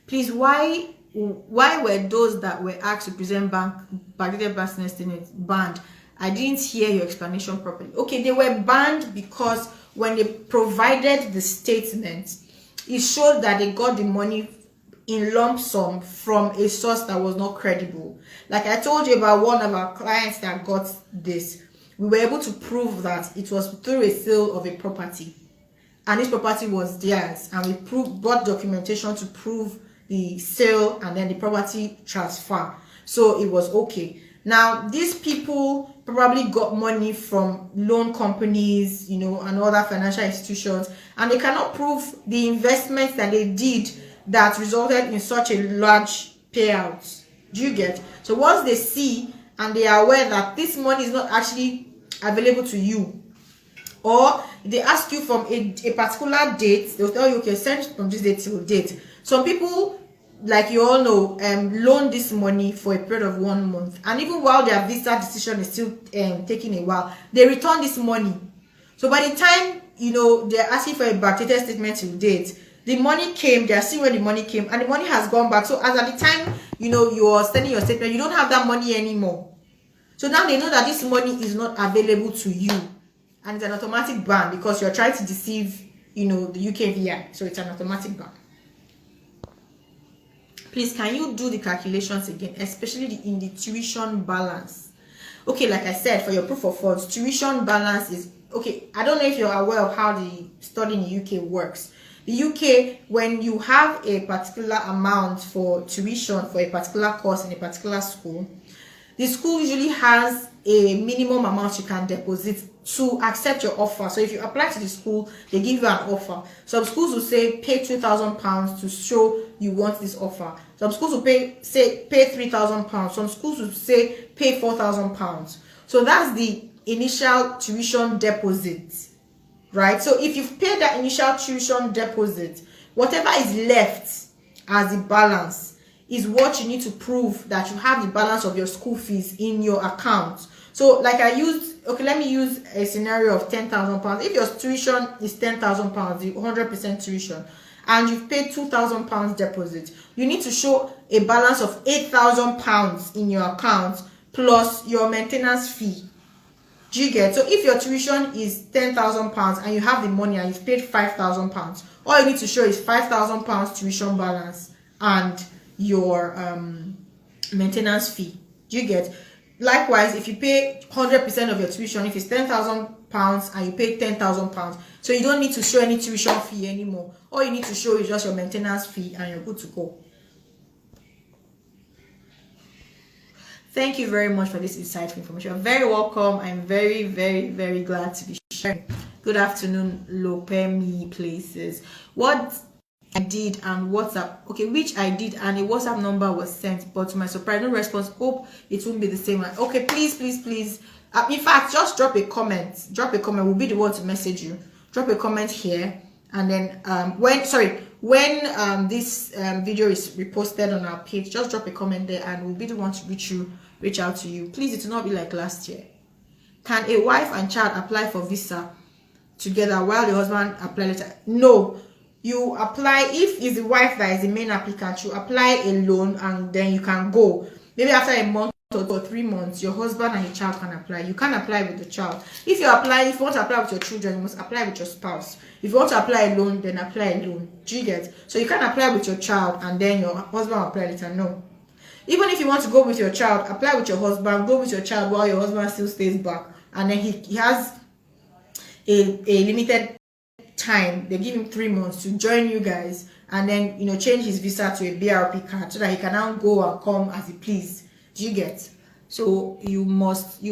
Please, why were those that were asked to present backdated bank statements banned? I didn't hear your explanation properly. Okay, they were banned because when they provided the statement, it showed that they got the money in lump sum from a source that was not credible. Like I told you about one of our clients that got this, we were able to prove that it was through a sale of a property, and this property was theirs, and we brought documentation to prove the sale and then the property transfer. So it was okay. Now these people probably got money from loan companies, and other financial institutions, and they cannot prove the investments that they did that resulted in such a large payout. Do you get? So once they see and they are aware that this money is not actually available to you, Or they ask you from a particular date, they'll tell you, okay, send from this date till date. Some people, like you all know, loan this money for a period of 1 month, and even while their visa decision is still taking a while, they return this money. So by the time, you know, they're asking for a backdated statement till date, the money came, they are seeing where the money came, and the money has gone back. So as at the time, you know, you're sending your statement, you don't have that money anymore. So now they know that this money is not available to you, and it's an automatic ban because you're trying to deceive, you know, the UKVI. So it's an automatic ban. Please, can you do the calculations again, especially in the tuition balance? Okay, like I said, for your proof of funds, tuition balance is, okay, I don't know if you're aware of how the study in the UK works. The UK, when you have a particular amount for tuition for a particular course in a particular school, the school usually has a minimum amount you can deposit to accept your offer. So if you apply to the school, they give you an offer. Some schools will say pay £2,000 to show you want this offer. Some schools will pay £3,000. Some schools will say pay £4,000. So that's the initial tuition deposit, right? So if you've paid that initial tuition deposit, whatever is left as the balance is what you need to prove that you have the balance of your school fees in your account. So like I used, okay, let me use a scenario of £10,000. If your tuition is £10,000, the 100% tuition, and you've paid £2,000 deposit, you need to show a balance of £8,000 in your account plus your maintenance fee. Do you get? So if your tuition is £10,000 and you have the money and you've paid £5,000, all you need to show is £5,000 tuition balance and your maintenance fee. Do you get? Likewise, if you pay 100% of your tuition, if it's £10,000 and you pay £10,000, so you don't need to show any tuition fee anymore. All you need to show is just your maintenance fee and you're good to go. Thank you very much for this insightful information. You're very welcome. I'm very, very, very glad to be sharing. Good afternoon, Lopemi Places. What I did and WhatsApp, okay, which I did and a WhatsApp number was sent, but to my surprise, no response. Hope it won't be the same one. Okay, please. In fact, just drop a comment. We'll be the one to message you. Drop a comment here, and then when this video is reposted on our page, just drop a comment there, and we'll be the one to reach out to you. Please, it will not be like last year. Can a wife and child apply for visa together while the husband apply later? No. You apply, if it's the wife that is the main applicant, you apply a loan and then you can go. Maybe after a month or 3 months, your husband and your child can apply. You can apply with the child. If you want to apply with your children, you must apply with your spouse. If you want to apply a loan, then apply a loan. Do you get? So you can apply with your child and then your husband will apply later. No. Even if you want to go with your child, apply with your husband, go with your child while your husband still stays back. And then he has a limited time. They give him 3 months to join you guys, and then, you know, change his visa to a BRP card so that he can now go and come as he please. Do you get? So you must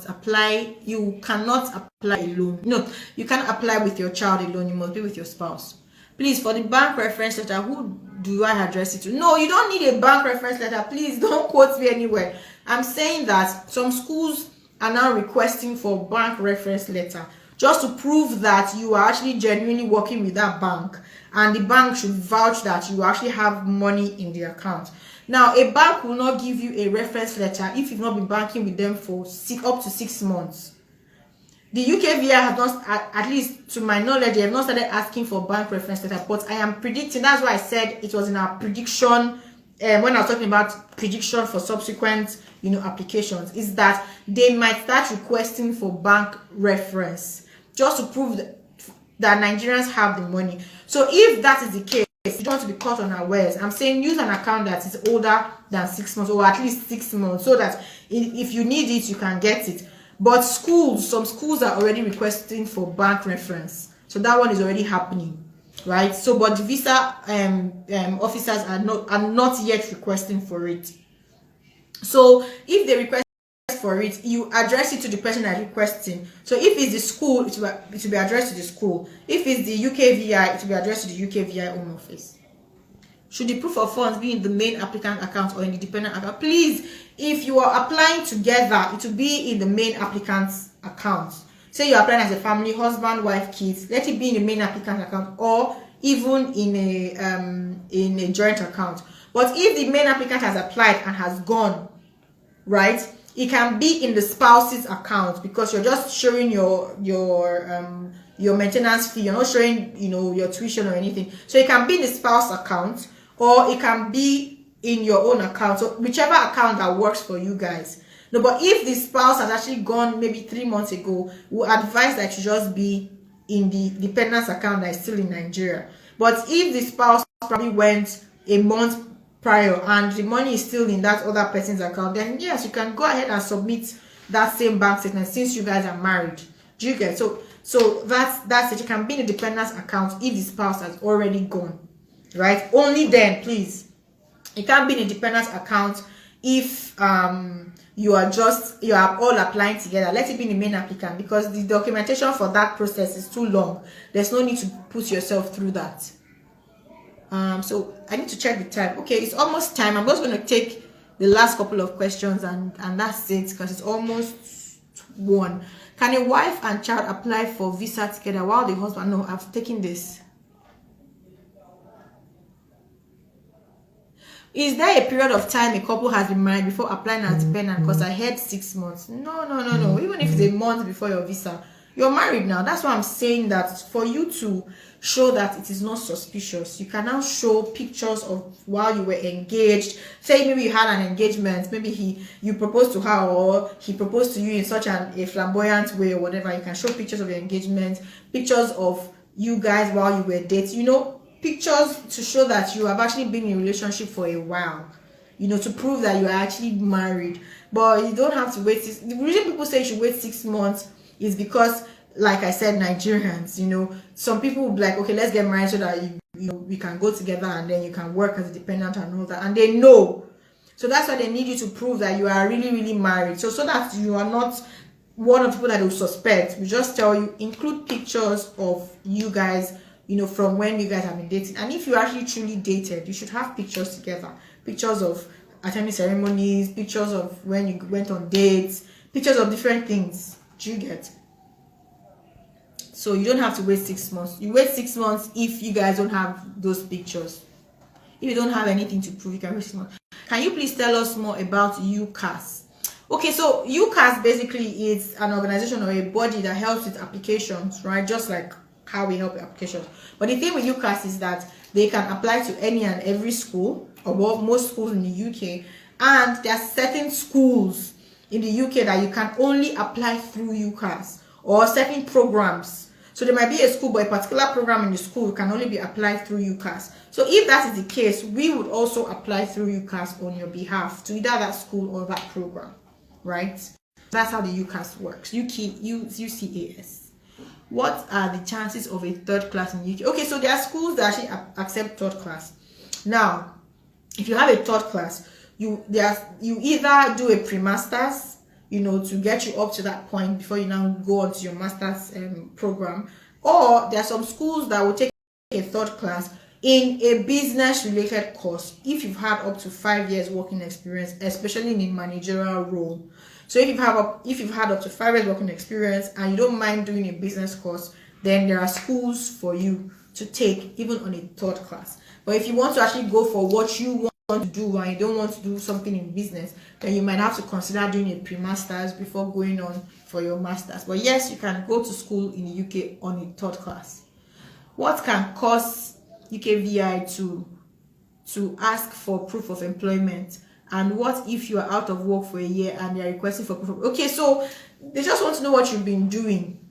apply. You cannot apply alone. No, you can't apply with your child alone. You must be with your spouse. Please, for the bank reference letter, who do I address it to? No, you don't need a bank reference letter. Please don't quote me anywhere. I'm saying that some schools are now requesting for bank reference letter, just to prove that you are actually genuinely working with that bank, and the bank should vouch that you actually have money in the account. Now, a bank will not give you a reference letter if you've not been banking with them for up to 6 months. The UKVI have not, at least to my knowledge, they have not started asking for bank reference letter, but I am predicting, that's why I said it was in our prediction, when I was talking about prediction for subsequent, you know, applications, is that they might start requesting for bank reference, just to prove that Nigerians have the money. So if that is the case, you don't want to be caught unawares, I'm saying use an account that is older than 6 months, or at least 6 months, so that if you need it, you can get it. But some schools are already requesting for bank reference, so that one is already happening, right? So, but the visa officers are not yet requesting for it. So if they request for it, you address it to the person that is requesting. So if it's the school, it will be addressed to the school. If it's the UKVI, it will be addressed to the UKVI home office. Should the proof of funds be in the main applicant account or in the dependent account? Please, if you are applying together, it will be in the main applicant's account. say you're applying as a family, husband, wife, kids, let it be in the main applicant account or even in a joint account. But if the main applicant has applied and has gone, right, it can be in the spouse's account because you're just showing your maintenance fee. You're not showing, you know, your tuition or anything. So it can be in the spouse account or it can be in your own account. So whichever account that works for you guys. No, but if the spouse has actually gone maybe 3 months ago, we advise that it should just be in the dependence account that is still in Nigeria. But if the spouse probably went a month prior and the money is still in that other person's account, then yes, you can go ahead and submit that same bank statement since you guys are married. Do you get? So that's it. You can be in the dependence account if the spouse has already gone, right? Only then, please. It can't be in the dependence account if you are all applying together. Let it be in the main applicant because the documentation for that process is too long. There's no need to put yourself through that. So I need to check the time. Okay, it's almost time. I'm just going to take the last couple of questions and that's it because it's almost 1. Can a wife and child apply for visa together while the husband? No, I've taken this. Is there a period of time a couple has been married before applying as dependent? Because I heard 6 months. No. Even if it's a month before your visa, you're married now. That's why I'm saying that for you to show that it is not suspicious, you can now show pictures of while you were engaged. Say maybe you had an engagement, maybe you proposed to her or he proposed to you in such a flamboyant way or whatever. You can show pictures of your engagement, pictures of you guys while you were dating, you know, pictures to show that you have actually been in a relationship for a while, you know, to prove that you are actually married. But you don't have to wait. The reason people say you should wait 6 months is because, like I said, Nigerians, you know, some people will be like, okay, let's get married so that you know we can go together and then you can work as a dependent and all that, and they know. So that's why they need you to prove that you are really, really married. So that you are not one of the people that will suspect. We just tell you, include pictures of you guys, you know, from when you guys have been dating. And if you actually truly dated, you should have pictures together. Pictures of attending ceremonies, pictures of when you went on dates, pictures of different things. Do you get? So you don't have to wait 6 months. You wait 6 months if you guys don't have those pictures. If you don't have anything to prove, you can wait 6 months. Can you please tell us more about UCAS? Okay, so UCAS basically is an organization or a body that helps with applications, right? Just like how we help with applications. But the thing with UCAS is that they can apply to any and every school, or most schools in the UK, and there are certain schools in the UK that you can only apply through UCAS, or certain programs. So there might be a school, but a particular program in the school can only be applied through UCAS. So if that is the case, we would also apply through UCAS on your behalf to either that school or that program, right? That's how the UCAS works. UCAS. What are the chances of a third class in UK? Okay, so there are schools that actually accept third class. Now, if you have a third class, you either do a pre-masters, you know, to get you up to that point before you now go on to your master's program, or there are some schools that will take a third class in a business related course if you've had up to 5 years working experience, especially in a managerial role. So if you've had up to 5 years working experience and you don't mind doing a business course, then there are schools for you to take even on a third class. But if you want to actually go for what you want to do and you don't want to do something in business, then you might have to consider doing a pre-masters before going on for your masters. But yes, you can go to school in the UK on a third class. What can cause UKVI to ask for proof of employment? And what if you are out of work for a year and they are requesting for proof of... Okay, so they just want to know what you've been doing.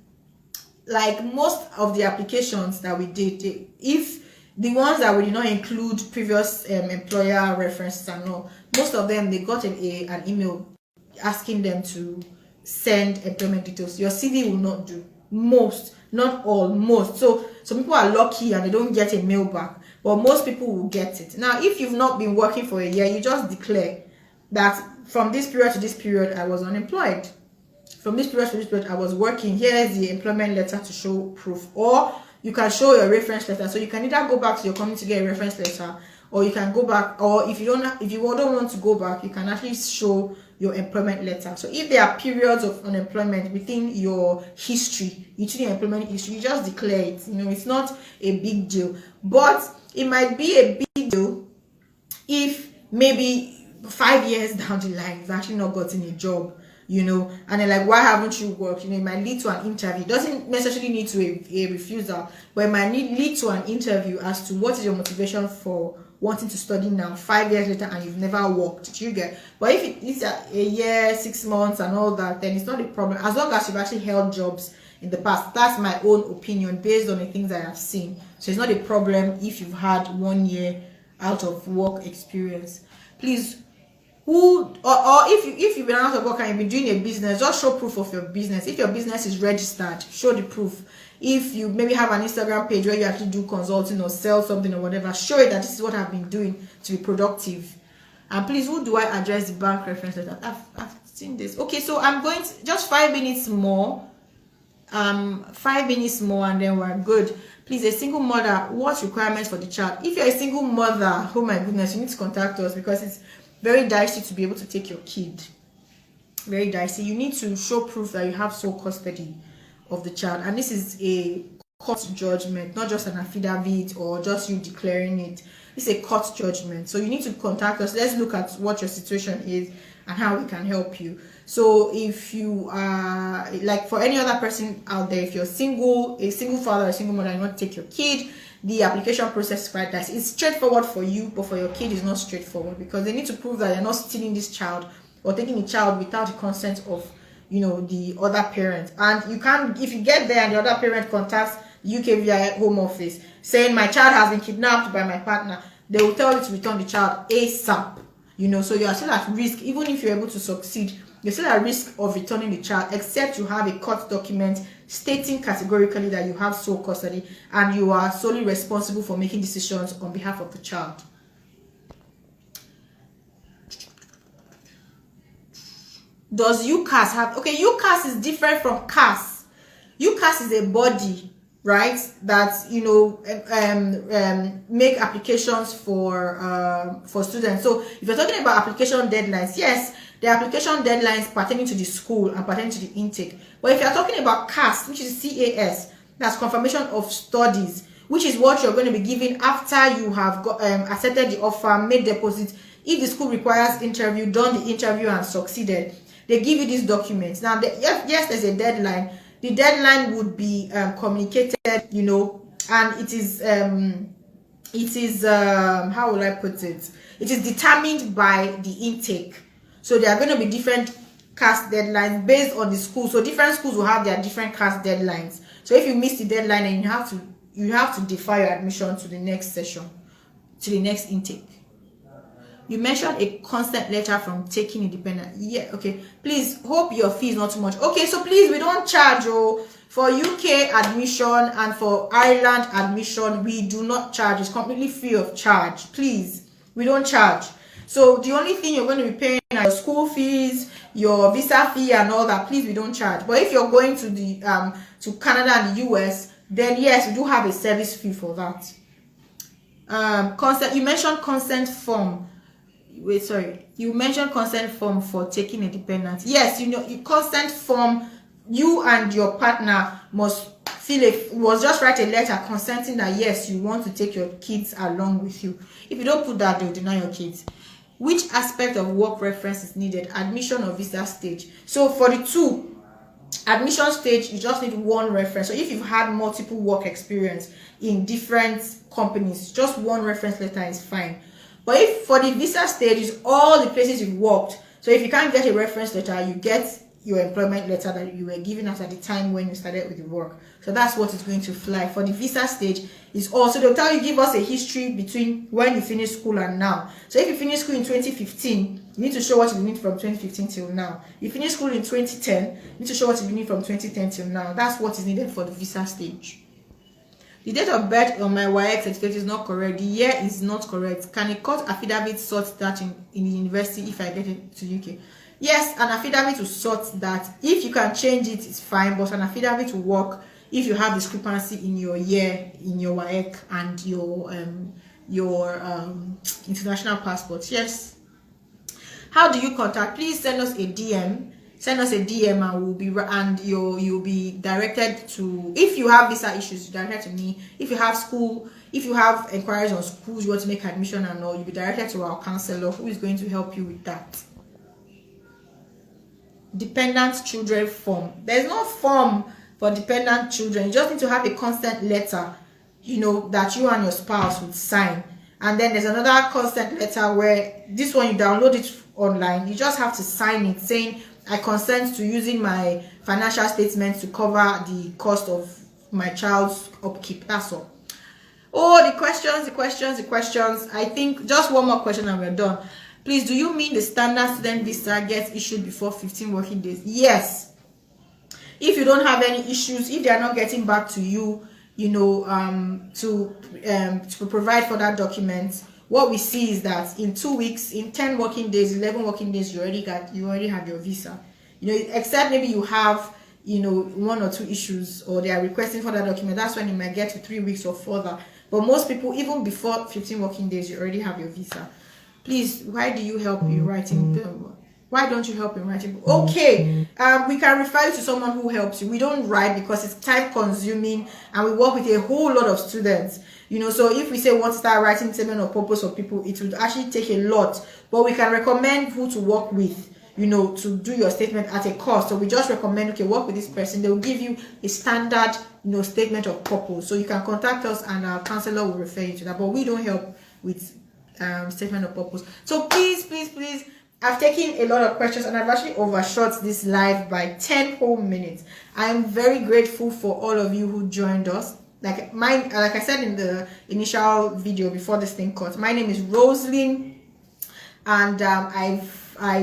Like most of the applications that we did, if the ones that we did not include previous employer references and all, most of them, they got an email asking them to send employment details. Your CV will not do. Most, not all, most. So some people are lucky and they don't get a mail back, but most people will get it. Now, if you've not been working for a year, you just declare that from this period to this period, I was unemployed. From this period to this period, I was working. Here is the employment letter to show proof. Or you can show your reference letter. So you can either go back to your company to get a reference letter, or you can go back, or if you don't want to go back, you can actually show your employment letter. So if there are periods of unemployment within your history, into your employment history, you just declare it. You know, it's not a big deal, but it might be a big deal if maybe 5 years down the line you've actually not gotten a job, you know, and they're like, why haven't you worked? You know, it might lead to an interview. It doesn't necessarily need to a refusal, but it might lead to an interview as to what is your motivation for wanting to study now 5 years later and you've never worked. Do you get? But if it's a year, 6 months and all that, then it's not a problem, as long as you've actually held jobs in the past. That's my own opinion based on the things I have seen. So it's not a problem if you've had 1 year out of work experience. Please, or if you've been out of work and you've been doing a business, just show proof of your business. If your business is registered, show the proof. If you maybe have an Instagram page where you actually do consulting or sell something or whatever, show it that this is what I've been doing to be productive. And please, who do I address the bank reference letter? I've seen this. Okay, so I'm going to just 5 minutes more. 5 minutes more and then we're good. Please, a single mother, what's requirements for the child? If you're a single mother, oh my goodness, you need to contact us because it's very dicey to be able to take your kid. Very dicey. You need to show proof that you have sole custody of the child, and this is a court judgment, not just an affidavit or just you declaring it. It's a court judgment, so you need to contact us. Let's look at what your situation is and how we can help you. So if you are, like, for any other person out there, if you're single, a single father or a single mother, and you want to take your kid, the application process is quite nice. It's straightforward for you, but for your kid it's not straightforward because they need to prove that you're not stealing this child or taking the child without the consent of, you know, the other parent. And you can't, if you get there and the other parent contacts UK via Home Office saying my child has been kidnapped by my partner, they will tell you to return the child ASAP. You know, so you are still at risk. Even if you're able to succeed, you're still at risk of returning the child, except you have a court document stating categorically that you have sole custody and you are solely responsible for making decisions on behalf of the child. Does UCAS have, okay, UCAS is different from CAS. UCAS is a body, right, that, you know, make applications for students. So if you're talking about application deadlines, yes, the application deadlines pertaining to the school and pertaining to the intake. But if you're talking about CAS, which is CAS, that's confirmation of studies, which is what you're going to be given after you have got, accepted the offer, made deposits. If the school requires interview, done the interview and succeeded, they give you these documents. Now, yes, there's a deadline. The deadline would be communicated, you know, and it is how will I put it? It is determined by the intake. So there are going to be different CAS deadlines based on the school. So different schools will have their different CAS deadlines. So if you miss the deadline, and you have to defer your admission to the next session, to the next intake. You mentioned a consent letter from taking independent. Yeah, okay. Please, hope your fee is not too much. Okay, so please, we don't charge for UK admission and for Ireland admission. We do not charge. It's completely free of charge. Please, we don't charge. So the only thing you're going to be paying are your school fees, your visa fee, and all that. Please, we don't charge. But if you're going to the to Canada and the US, then yes, we do have a service fee for that. Consent. You mentioned consent form. Wait, sorry. You mentioned consent form for taking independence. Yes, you know, consent form. You and your partner must just write a letter consenting that yes, you want to take your kids along with you. If you don't put that, they'll deny your kids. Which aspect of work reference is needed? Admission or visa stage? So for the two, admission stage, you just need one reference. So if you've had multiple work experience in different companies, just one reference letter is fine. But if for the visa stage, is all the places you've worked. So if you can't get a reference letter, you get your employment letter that you were given at the time when you started with the work. So that's what is going to fly. For the visa stage, is also they'll tell you, give us a history between when you finished school and now. So if you finished school in 2015, you need to show what you need from 2015 till now. You finished school in 2010, you need to show what you need from 2010 till now. That's what is needed for the visa stage. The date of birth on my YX certificate is not correct. The year is not correct. Can a court affidavit sort that in the university if I get it to UK? Yes, an affidavit will sort that. If you can change it, it's fine, but an affidavit will work if you have discrepancy in your year, in your WAEC and your your international passports. Yes. How do you contact? Please send us a DM. Send us a DM and we'll be, and you'll be directed to, if you have visa issues, directed to me. If you have inquiries on schools you want to make admission and all, you'll be directed to our counselor who is going to help you with that. Dependent children form. There's no form for dependent children. You just need to have a consent letter, you know, that you and your spouse would sign. And then there's another consent letter where this one you download it online. You just have to sign it saying, I consent to using my financial statements to cover the cost of my child's upkeep. That's all. Oh, the questions. I think just one more question and we're done. Please, do you mean the standard student visa gets issued before 15 working days? Yes. If you don't have any issues, if they are not getting back to you, you know, to provide for that document, what we see is that in 2 weeks, in 10 working days, 11 working days, you already have your visa. You know, except maybe you have, you know, 1 or 2 issues or they are requesting for that document. That's when it might get to 3 weeks or further. But most people, even before 15 working days, you already have your visa. Please, why do you help in writing them? Why don't you help in writing? Okay, we can refer you to someone who helps you. We don't write because it's time consuming and we work with a whole lot of students. You know, so if we say we want to start writing statement of purpose for people, it would actually take a lot. But we can recommend who to work with, you know, to do your statement at a cost. So we just recommend, okay, work with this person. They will give you a standard, you know, statement of purpose. So you can contact us and our counselor will refer you to that. But we don't help with statement of purpose. So please, I've taken a lot of questions and I've actually overshot this live by 10 whole minutes. I'm very grateful for all of you who joined us. Like I said in the initial video before this thing cut, my name is Roslyn, and I've had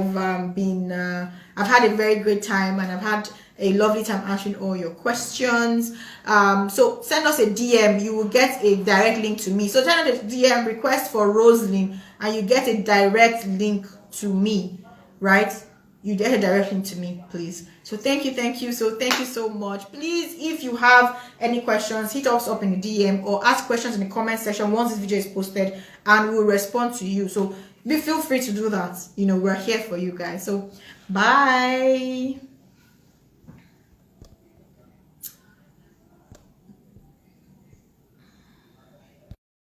a very great time and I've had a lovely time answering all your questions. So send us a DM, you will get a direct link to me. So send us a DM request for Roslyn and you get a direct link to me, right? You get a direct link to me, please. So thank you. So thank you so much. Please, if you have any questions, hit us up in the DM or ask questions in the comment section once this video is posted and we'll respond to you. So feel free to do that. You know, we're here for you guys. So bye.